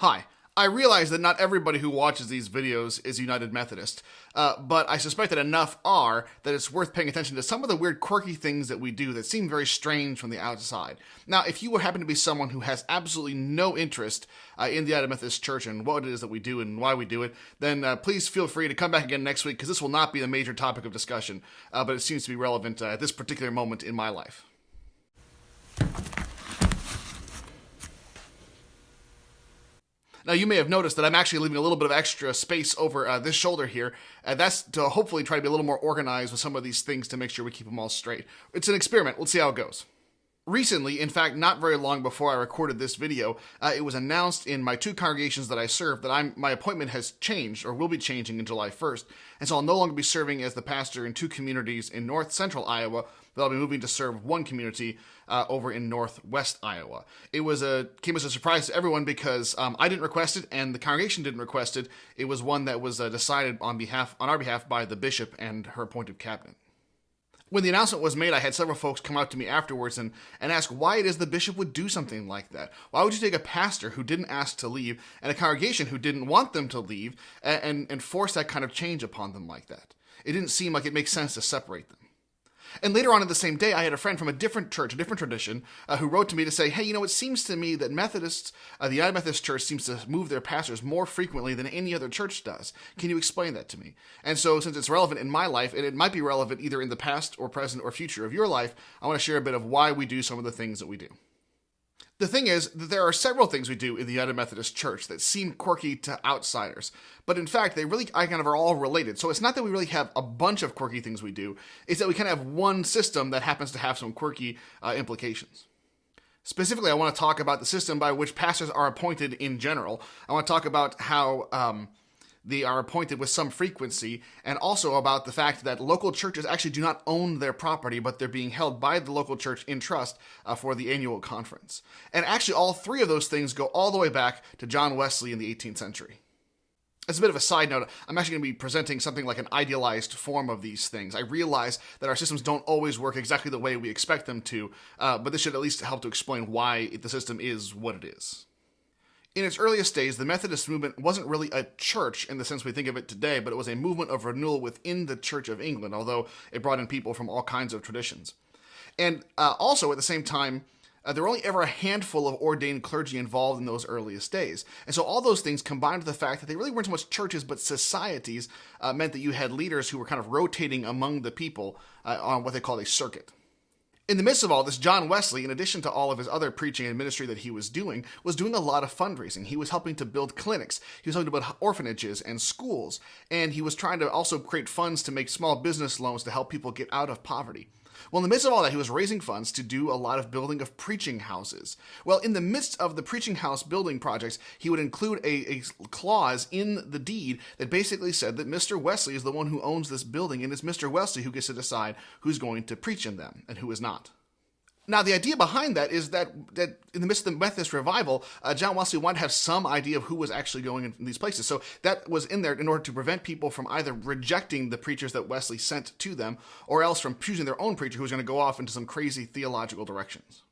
Hi. I realize that not everybody who watches these videos is United Methodist, but I suspect that enough are that it's worth paying attention to some of the weird, quirky things that we do that seem very strange from the outside. Now, if you happen to be someone who has absolutely no interest in the United Methodist Church and what it is that we do and why we do it, then please feel free to come back again next week, because this will not be a major topic of discussion, but it seems to be relevant at this particular moment in my life. Now, you may have noticed that I'm actually leaving a little bit of extra space over this shoulder here. That's to hopefully try to be a little more organized with some of these things to make sure we keep them all straight. It's an experiment. Let's see how it goes. Recently, in fact, not very long before I recorded this video, it was announced in my two congregations that I serve that my appointment has changed, or will be changing in July 1st, and so I'll no longer be serving as the pastor in two communities in north central Iowa, but I'll be moving to serve one community over in northwest Iowa. It came as a surprise to everyone because I didn't request it, and the congregation didn't request it. It was one that was decided on our behalf by the bishop and her appointed cabinet. When the announcement was made, I had several folks come out to me afterwards and ask why it is the bishop would do something like that. Why would you take a pastor who didn't ask to leave and a congregation who didn't want them to leave and force that kind of change upon them like that? It didn't seem like it makes sense to separate them. And later on in the same day, I had a friend from a different church, a different tradition, who wrote to me to say, hey, it seems to me that Methodists, the United Methodist Church seems to move their pastors more frequently than any other church does. Can you explain that to me? And so since it's relevant in my life, and it might be relevant either in the past or present or future of your life, I want to share a bit of why we do some of the things that we do. The thing is that there are several things we do in the United Methodist Church that seem quirky to outsiders, but in fact, they really kind of are all related. So it's not that we really have a bunch of quirky things we do, it's that we kind of have one system that happens to have some quirky implications. Specifically, I want to talk about the system by which pastors are appointed in general. I want to talk about how they are appointed with some frequency, and also about the fact that local churches actually do not own their property, but they're being held by the local church in trust for the annual conference. And actually, all three of those things go all the way back to John Wesley in the 18th century. As a bit of a side note, I'm actually going to be presenting something like an idealized form of these things. I realize that our systems don't always work exactly the way we expect them to, but this should at least help to explain why the system is what it is. In its earliest days, the Methodist movement wasn't really a church in the sense we think of it today, but it was a movement of renewal within the Church of England, although it brought in people from all kinds of traditions. And also, at the same time, there were only ever a handful of ordained clergy involved in those earliest days. And so all those things combined with the fact that they really weren't so much churches but societies meant that you had leaders who were kind of rotating among the people on what they called a circuit. In the midst of all this, John Wesley, in addition to all of his other preaching and ministry that he was doing a lot of fundraising. He was helping to build clinics, he was helping to build orphanages and schools, and he was trying to also create funds to make small business loans to help people get out of poverty. Well, in the midst of all that, he was raising funds to do a lot of building of preaching houses. Well, in the midst of the preaching house building projects, he would include a clause in the deed that basically said that Mr. Wesley is the one who owns this building, and it's Mr. Wesley who gets to decide who's going to preach in them and who is not. Now, the idea behind that is that in the midst of the Methodist revival, John Wesley wanted to have some idea of who was actually going in these places. So that was in there in order to prevent people from either rejecting the preachers that Wesley sent to them, or else from choosing their own preacher who was going to go off into some crazy theological directions.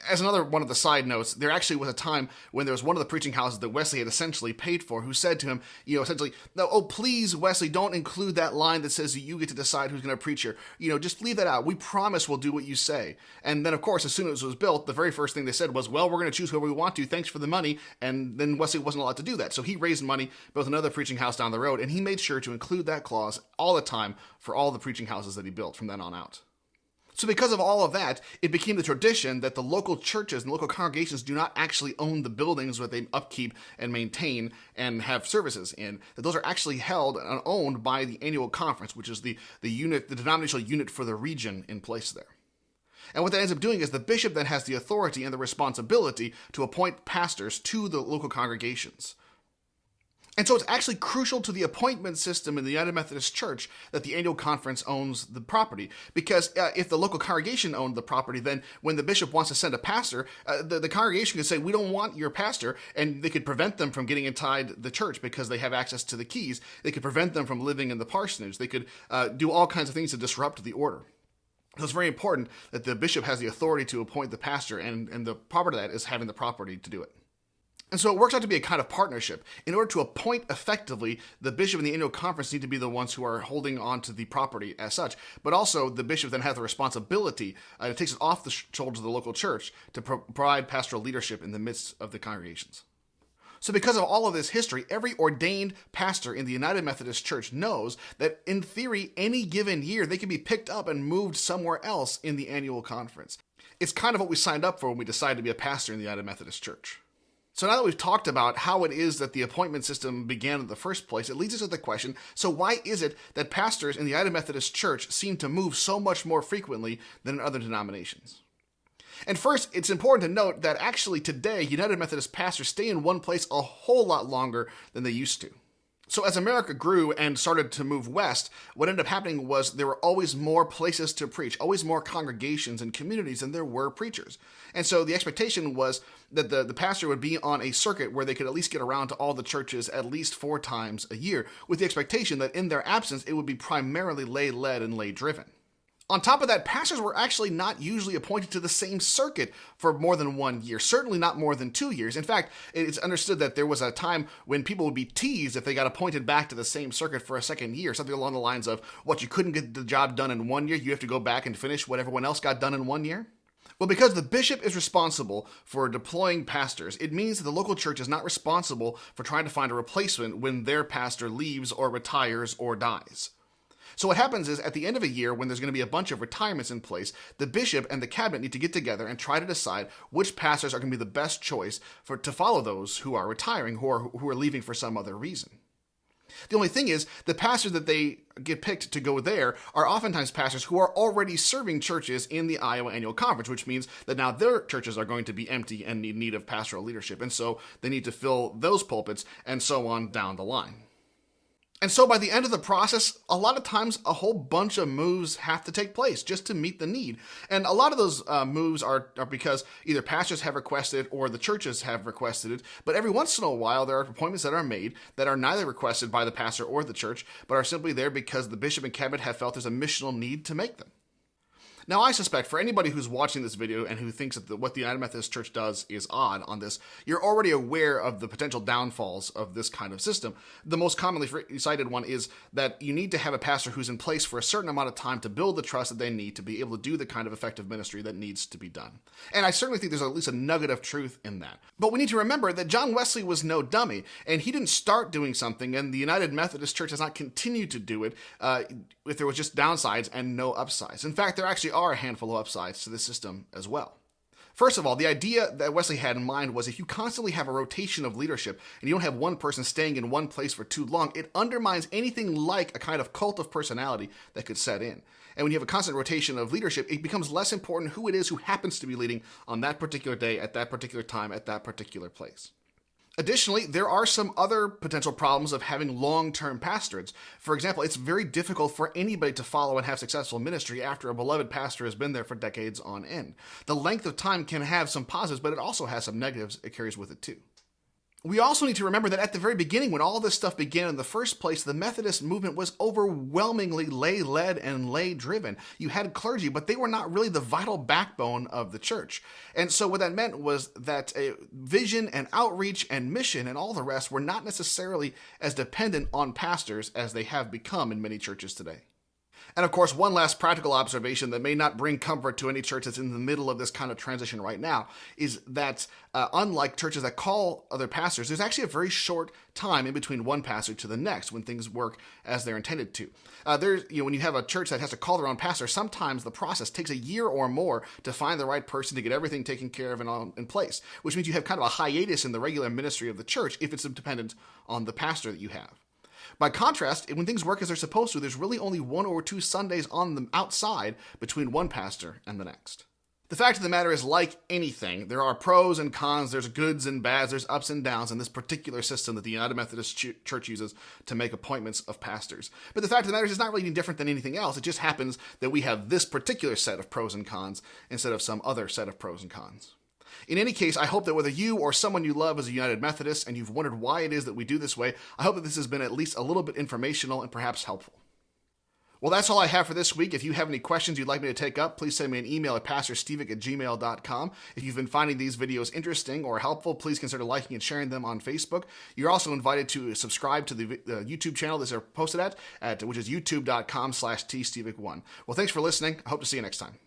As another one of the side notes, there actually was a time when there was one of the preaching houses that Wesley had essentially paid for who said to him, essentially, oh, please, Wesley, don't include that line that says that you get to decide who's going to preach here. Just leave that out. We promise we'll do what you say. And then, of course, as soon as it was built, the very first thing they said was, well, we're going to choose whoever we want to. Thanks for the money. And then Wesley wasn't allowed to do that. So he raised money, built another preaching house down the road, and he made sure to include that clause all the time for all the preaching houses that he built from then on out. So because of all of that, it became the tradition that the local churches and local congregations do not actually own the buildings that they upkeep and maintain and have services in. That those are actually held and owned by the annual conference, which is the denominational unit for the region in place there. And what that ends up doing is the bishop then has the authority and the responsibility to appoint pastors to the local congregations. And so it's actually crucial to the appointment system in the United Methodist Church that the annual conference owns the property. Because if the local congregation owned the property, then when the bishop wants to send a pastor, the congregation could say, we don't want your pastor, and they could prevent them from getting inside the church because they have access to the keys. They could prevent them from living in the parsonage. They could do all kinds of things to disrupt the order. So it's very important that the bishop has the authority to appoint the pastor, and the proper to that is having the property to do it. And so it works out to be a kind of partnership. In order to appoint effectively, the bishop and the annual conference need to be the ones who are holding on to the property as such. But also, the bishop then has the responsibility, it takes it off the shoulders of the local church to provide pastoral leadership in the midst of the congregations. So because of all of this history, every ordained pastor in the United Methodist Church knows that in theory, any given year, they can be picked up and moved somewhere else in the annual conference. It's kind of what we signed up for when we decided to be a pastor in the United Methodist Church. So now that we've talked about how it is that the appointment system began in the first place, it leads us to the question, so why is it that pastors in the United Methodist Church seem to move so much more frequently than in other denominations? And first, it's important to note that actually today, United Methodist pastors stay in one place a whole lot longer than they used to. So as America grew and started to move west, what ended up happening was there were always more places to preach, always more congregations and communities than there were preachers. And so the expectation was that the pastor would be on a circuit where they could at least get around to all the churches at least 4 times a year, with the expectation that in their absence, it would be primarily lay-led and lay-driven. On top of that, pastors were actually not usually appointed to the same circuit for more than 1 year, certainly not more than 2 years. In fact, it's understood that there was a time when people would be teased if they got appointed back to the same circuit for a second year, something along the lines of, what, you couldn't get the job done in 1 year, you have to go back and finish what everyone else got done in 1 year? Well, because the bishop is responsible for deploying pastors, it means that the local church is not responsible for trying to find a replacement when their pastor leaves or retires or dies. So what happens is, at the end of a year, when there's going to be a bunch of retirements in place, the bishop and the cabinet need to get together and try to decide which pastors are going to be the best choice to follow those who are retiring, who are leaving for some other reason. The only thing is, the pastors that they get picked to go there are oftentimes pastors who are already serving churches in the Iowa Annual Conference, which means that now their churches are going to be empty and need of pastoral leadership, and so they need to fill those pulpits, and so on down the line. And so by the end of the process, a lot of times a whole bunch of moves have to take place just to meet the need. And a lot of those moves are because either pastors have requested it or the churches have requested it. But every once in a while, there are appointments that are made that are neither requested by the pastor or the church, but are simply there because the bishop and cabinet have felt there's a missional need to make them. Now, I suspect for anybody who's watching this video and who thinks that what the United Methodist Church does is odd on this, you're already aware of the potential downfalls of this kind of system. The most commonly cited one is that you need to have a pastor who's in place for a certain amount of time to build the trust that they need to be able to do the kind of effective ministry that needs to be done. And I certainly think there's at least a nugget of truth in that. But we need to remember that John Wesley was no dummy, and he didn't start doing something, and the United Methodist Church has not continued to do it if there was just downsides and no upsides. In fact, there actually are a handful of upsides to the system as well. First of all, the idea that Wesley had in mind was if you constantly have a rotation of leadership and you don't have one person staying in one place for too long, it undermines anything like a kind of cult of personality that could set in. And when you have a constant rotation of leadership, it becomes less important who it is who happens to be leading on that particular day, at that particular time, at that particular place. Additionally, there are some other potential problems of having long-term pastorates. For example, it's very difficult for anybody to follow and have successful ministry after a beloved pastor has been there for decades on end. The length of time can have some positives, but it also has some negatives it carries with it too. We also need to remember that at the very beginning, when all this stuff began in the first place, the Methodist movement was overwhelmingly lay-led and lay-driven. You had clergy, but they were not really the vital backbone of the church. And so what that meant was that vision and outreach and mission and all the rest were not necessarily as dependent on pastors as they have become in many churches today. And of course, one last practical observation that may not bring comfort to any church that's in the middle of this kind of transition right now is that unlike churches that call other pastors, there's actually a very short time in between one pastor to the next when things work as they're intended to. When you have a church that has to call their own pastor, sometimes the process takes a year or more to find the right person to get everything taken care of and in place, which means you have kind of a hiatus in the regular ministry of the church if it's dependent on the pastor that you have. By contrast, when things work as they're supposed to, there's really only 1 or 2 Sundays on the outside between one pastor and the next. The fact of the matter is, like anything, there are pros and cons, there's goods and bads, there's ups and downs in this particular system that the United Methodist Church uses to make appointments of pastors. But the fact of the matter is, it's not really any different than anything else. It just happens that we have this particular set of pros and cons instead of some other set of pros and cons. In any case, I hope that whether you or someone you love is a United Methodist and you've wondered why it is that we do this way, I hope that this has been at least a little bit informational and perhaps helpful. Well, that's all I have for this week. If you have any questions you'd like me to take up, please send me an email at pastorstevik@gmail.com. If you've been finding these videos interesting or helpful, please consider liking and sharing them on Facebook. You're also invited to subscribe to the YouTube channel these are posted at which is youtube.com/tstevik1. Well, thanks for listening. I hope to see you next time.